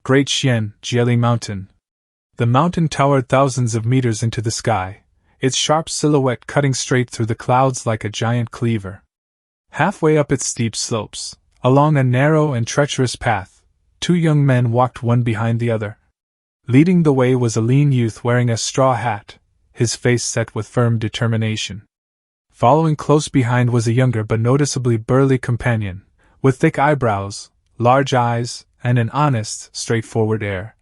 Great Xian, Jelly Mountain. The mountain towered thousands of meters into the sky, its sharp silhouette cutting straight through the clouds like a giant cleaver. Halfway up its steep slopes, along a narrow and treacherous path, two young men walked one behind the other. Leading the way was a lean youth wearing a straw hat, his face set with firm determination. Following close behind was a younger but noticeably burly companion, with thick eyebrows, large eyes, and an honest, straightforward air.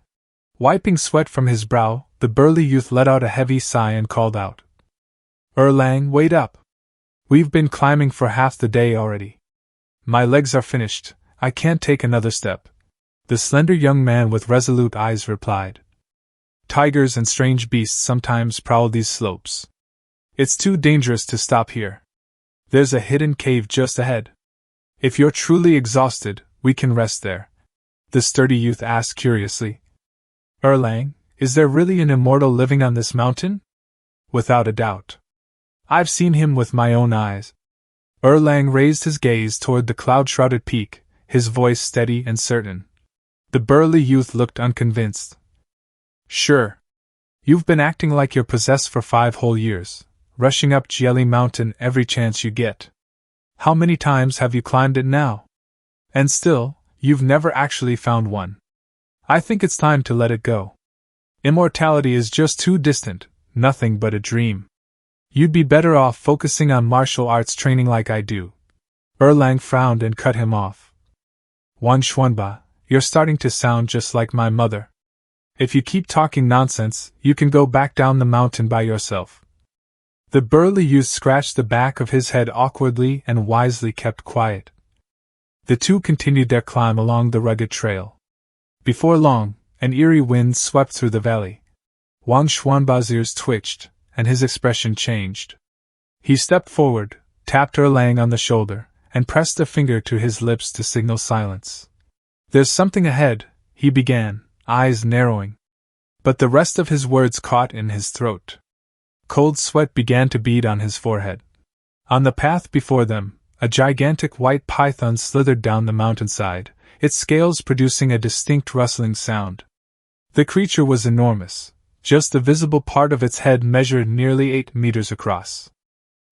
Wiping sweat from his brow, the burly youth let out a heavy sigh and called out, "Erlang, wait up! We've been climbing for half the day already. My legs are finished, I can't take another step." The slender young man with resolute eyes replied, "Tigers and strange beasts sometimes prowl these slopes. It's too dangerous to stop here. There's a hidden cave just ahead. If you're truly exhausted, we can rest there." The sturdy youth asked curiously, "Erlang, is there really an immortal living on this mountain?" "Without a doubt. I've seen him with my own eyes." Erlang raised his gaze toward the cloud-shrouded peak, his voice steady and certain. The burly youth looked unconvinced. "Sure. You've been acting like you're possessed for 5 whole years, rushing up Jelly Mountain every chance you get. How many times have you climbed it now? And still, you've never actually found one. I think it's time to let it go. Immortality is just too distant, nothing but a dream. You'd be better off focusing on martial arts training like I do." Erlang frowned and cut him off. "Wan Xuanba, you're starting to sound just like my mother. If you keep talking nonsense, you can go back down the mountain by yourself." The burly youth scratched the back of his head awkwardly and wisely kept quiet. The two continued their climb along the rugged trail. Before long, an eerie wind swept through the valley. Wang Xuanba's ears twitched, and his expression changed. He stepped forward, tapped Erlang on the shoulder, and pressed a finger to his lips to signal silence. "There's something ahead," he began, eyes narrowing. But the rest of his words caught in his throat. Cold sweat began to bead on his forehead. On the path before them, a gigantic white python slithered down the mountainside, its scales producing a distinct rustling sound. The creature was enormous. Just the visible part of its head measured nearly 8 meters across.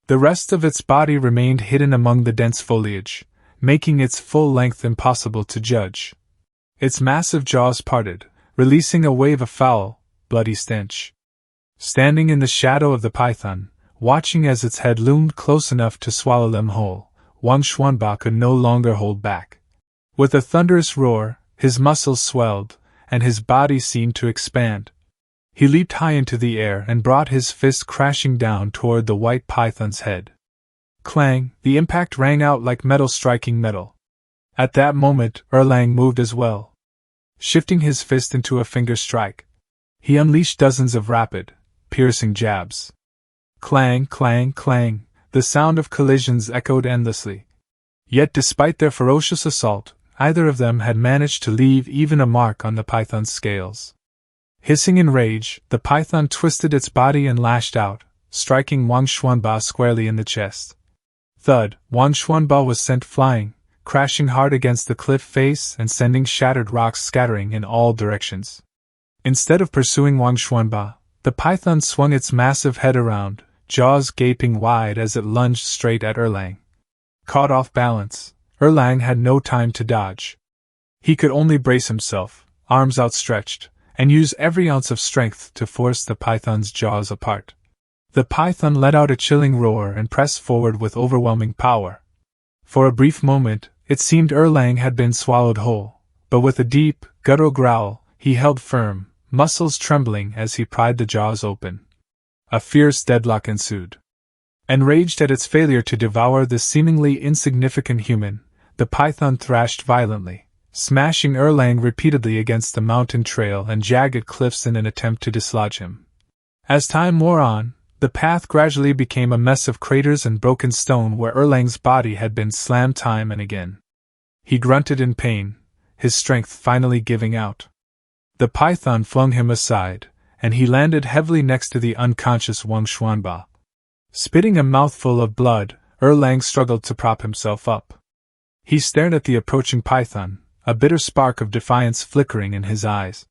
The rest of its body remained hidden among the dense foliage, making its full length impossible to judge. Its massive jaws parted, releasing a wave of foul, bloody stench. Standing in the shadow of the python, watching as its head loomed close enough to swallow them whole, Wang Xuanba could no longer hold back. With a thunderous roar, his muscles swelled, and his body seemed to expand. He leaped high into the air and brought his fist crashing down toward the white python's head. Clang! The impact rang out like metal striking metal. At that moment, Erlang moved as well. Shifting his fist into a finger strike, he unleashed dozens of rapid, piercing jabs. Clang, clang, clang, the sound of collisions echoed endlessly. Yet despite their ferocious assault, either of them had managed to leave even a mark on the python's scales. Hissing in rage, the python twisted its body and lashed out, striking Wang Xuanba squarely in the chest. Thud! Wang Xuanba was sent flying, crashing hard against the cliff face and sending shattered rocks scattering in all directions. Instead of pursuing Wang Xuanba, the python swung its massive head around, jaws gaping wide as it lunged straight at Erlang. Caught off balance, Erlang had no time to dodge. He could only brace himself, arms outstretched, and use every ounce of strength to force the python's jaws apart. The python let out a chilling roar and pressed forward with overwhelming power. For a brief moment, it seemed Erlang had been swallowed whole, but with a deep, guttural growl, he held firm, muscles trembling as he pried the jaws open. A fierce deadlock ensued. Enraged at its failure to devour the seemingly insignificant human, the python thrashed violently, smashing Erlang repeatedly against the mountain trail and jagged cliffs in an attempt to dislodge him. As time wore on, the path gradually became a mess of craters and broken stone where Erlang's body had been slammed time and again. He grunted in pain, his strength finally giving out. The python flung him aside, and he landed heavily next to the unconscious Wang Xuanba. Spitting a mouthful of blood, Erlang struggled to prop himself up. He stared at the approaching python, a bitter spark of defiance flickering in his eyes.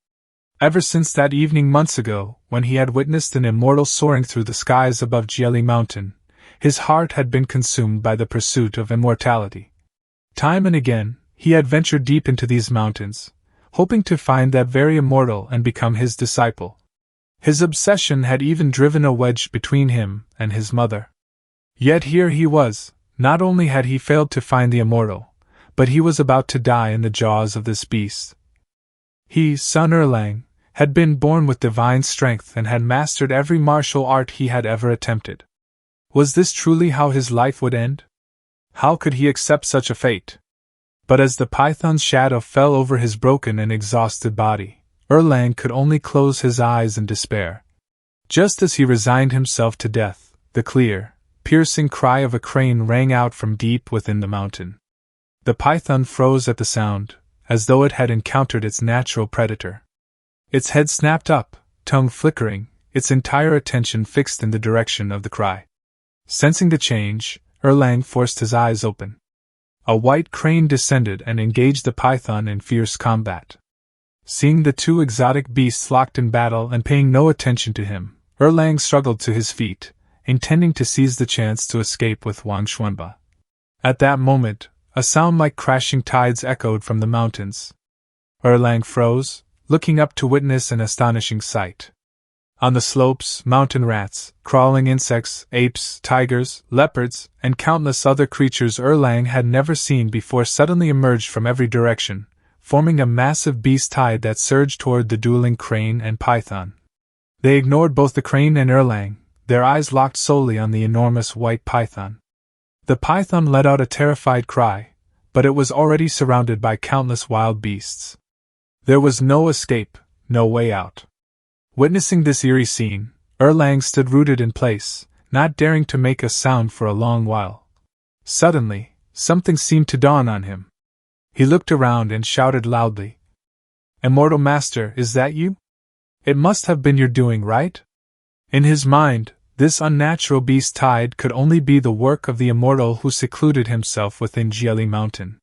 Ever since that evening months ago, when he had witnessed an immortal soaring through the skies above Jelly Mountain, his heart had been consumed by the pursuit of immortality. Time and again, he had ventured deep into these mountains, hoping to find that very immortal and become his disciple. His obsession had even driven a wedge between him and his mother. Yet here he was, not only had he failed to find the immortal, but he was about to die in the jaws of this beast. He, son Erlang, had been born with divine strength and had mastered every martial art he had ever attempted. Was this truly how his life would end? How could he accept such a fate? But as the python's shadow fell over his broken and exhausted body, Erlang could only close his eyes in despair. Just as he resigned himself to death, the clear, piercing cry of a crane rang out from deep within the mountain. The python froze at the sound, as though it had encountered its natural predator. Its head snapped up, tongue flickering, its entire attention fixed in the direction of the cry. Sensing the change, Erlang forced his eyes open. A white crane descended and engaged the python in fierce combat. Seeing the two exotic beasts locked in battle and paying no attention to him, Erlang struggled to his feet, intending to seize the chance to escape with Wang Xuanba. At that moment, a sound like crashing tides echoed from the mountains. Erlang froze, looking up to witness an astonishing sight. On the slopes, mountain rats, crawling insects, apes, tigers, leopards, and countless other creatures Erlang had never seen before suddenly emerged from every direction, forming a massive beast tide that surged toward the dueling crane and python. They ignored both the crane and Erlang, their eyes locked solely on the enormous white python. The python let out a terrified cry, but it was already surrounded by countless wild beasts. There was no escape, no way out. Witnessing this eerie scene, Erlang stood rooted in place, not daring to make a sound for a long while. Suddenly, something seemed to dawn on him. He looked around and shouted loudly, "Immortal Master, is that you? It must have been your doing, right?" In his mind, this unnatural beast tide could only be the work of the immortal who secluded himself within Jelly Mountain.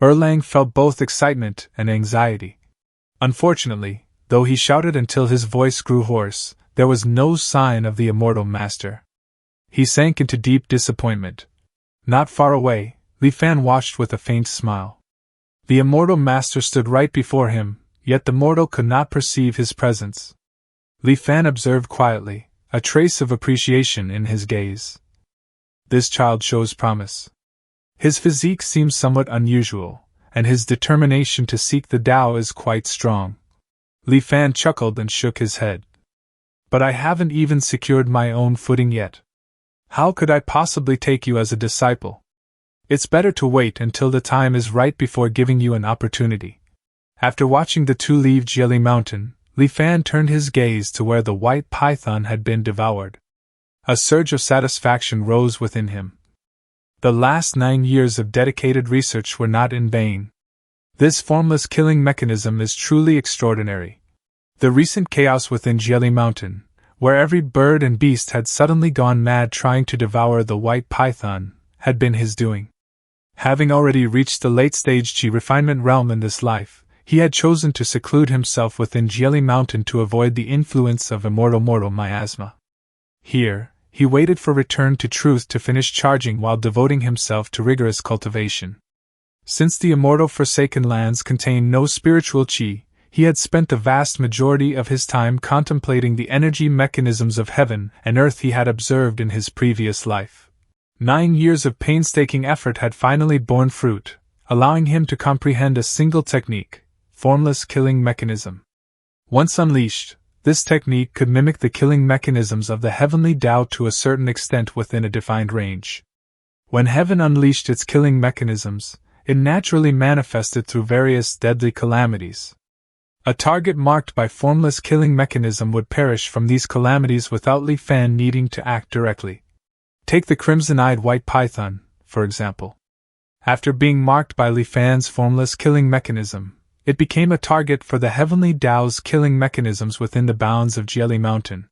Erlang felt both excitement and anxiety. Unfortunately, though he shouted until his voice grew hoarse, there was no sign of the immortal master. He sank into deep disappointment. Not far away, Li Fan watched with a faint smile. The immortal master stood right before him, yet the mortal could not perceive his presence. Li Fan observed quietly, a trace of appreciation in his gaze. This child shows promise. His physique seems somewhat unusual, and his determination to seek the Tao is quite strong. Li Fan chuckled and shook his head. But I haven't even secured my own footing yet. How could I possibly take you as a disciple? It's better to wait until the time is right before giving you an opportunity. After watching the two leave Jelly Mountain, Li Fan turned his gaze to where the white python had been devoured. A surge of satisfaction rose within him. The last 9 years of dedicated research were not in vain. This formless killing mechanism is truly extraordinary. The recent chaos within Jelly Mountain, where every bird and beast had suddenly gone mad trying to devour the white python, had been his doing. Having already reached the late-stage Qi refinement realm in this life, he had chosen to seclude himself within Jelly Mountain to avoid the influence of immortal miasma. Here, he waited for return to truth to finish charging while devoting himself to rigorous cultivation. Since the immortal Forsaken Lands contained no spiritual Qi, he had spent the vast majority of his time contemplating the energy mechanisms of heaven and earth he had observed in his previous life. 9 years of painstaking effort had finally borne fruit, allowing him to comprehend a single technique, formless killing mechanism. Once unleashed, this technique could mimic the killing mechanisms of the heavenly Tao to a certain extent within a defined range. When heaven unleashed its killing mechanisms, it naturally manifested through various deadly calamities. A target marked by formless killing mechanism would perish from these calamities without Li Fan needing to act directly. Take the crimson-eyed white python, for example. After being marked by Li Fan's formless killing mechanism, it became a target for the heavenly Tao's killing mechanisms within the bounds of Jelly Mountain.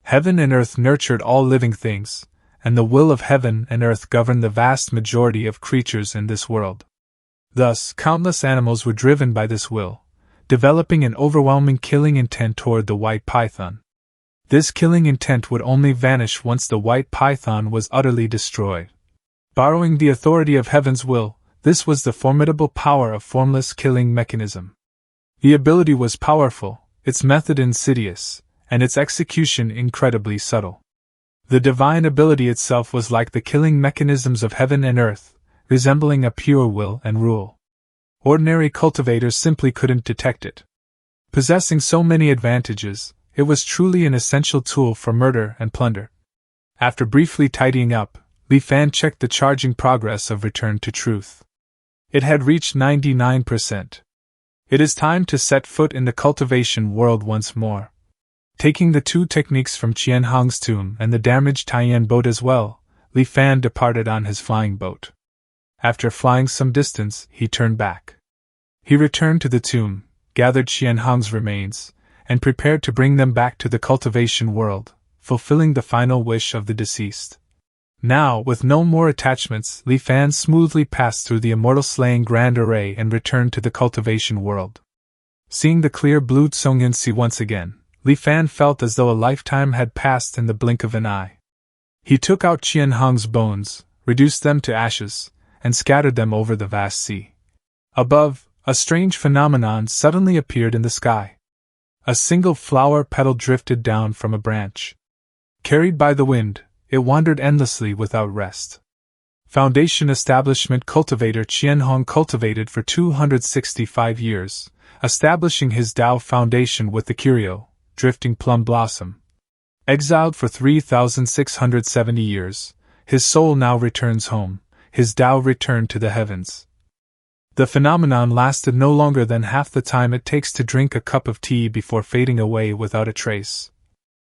Heaven and earth nurtured all living things, and the will of heaven and earth governed the vast majority of creatures in this world. Thus, countless animals were driven by this will, developing an overwhelming killing intent toward the white python. This killing intent would only vanish once the white python was utterly destroyed. Borrowing the authority of heaven's will, this was the formidable power of formless killing mechanism. The ability was powerful, its method insidious, and its execution incredibly subtle. The divine ability itself was like the killing mechanisms of heaven and earth, resembling a pure will and rule. Ordinary cultivators simply couldn't detect it. Possessing so many advantages, it was truly an essential tool for murder and plunder. After briefly tidying up, Li Fan checked the charging progress of Return to Truth. It had reached 99%. It is time to set foot in the cultivation world once more. Taking the 2 techniques from Qian Hong's tomb and the damaged Taiyan boat as well, Li Fan departed on his flying boat. After flying some distance, he turned back. He returned to the tomb, gathered Qian Hong's remains, and prepared to bring them back to the cultivation world, fulfilling the final wish of the deceased. Now, with no more attachments, Li Fan smoothly passed through the immortal slaying grand array and returned to the cultivation world. Seeing the clear blue Tsongyun Sea once again, Li Fan felt as though a lifetime had passed in the blink of an eye. He took out Qian Hong's bones, reduced them to ashes, and scattered them over the vast sea. Above, a strange phenomenon suddenly appeared in the sky. A single flower petal drifted down from a branch. Carried by the wind, it wandered endlessly without rest. Foundation Establishment Cultivator Qian Hong cultivated for 265 years, establishing his Tao foundation with the curio, drifting plum blossom. Exiled for 3,670 years, his soul now returns home, his Tao returned to the heavens. The phenomenon lasted no longer than half the time it takes to drink a cup of tea before fading away without a trace.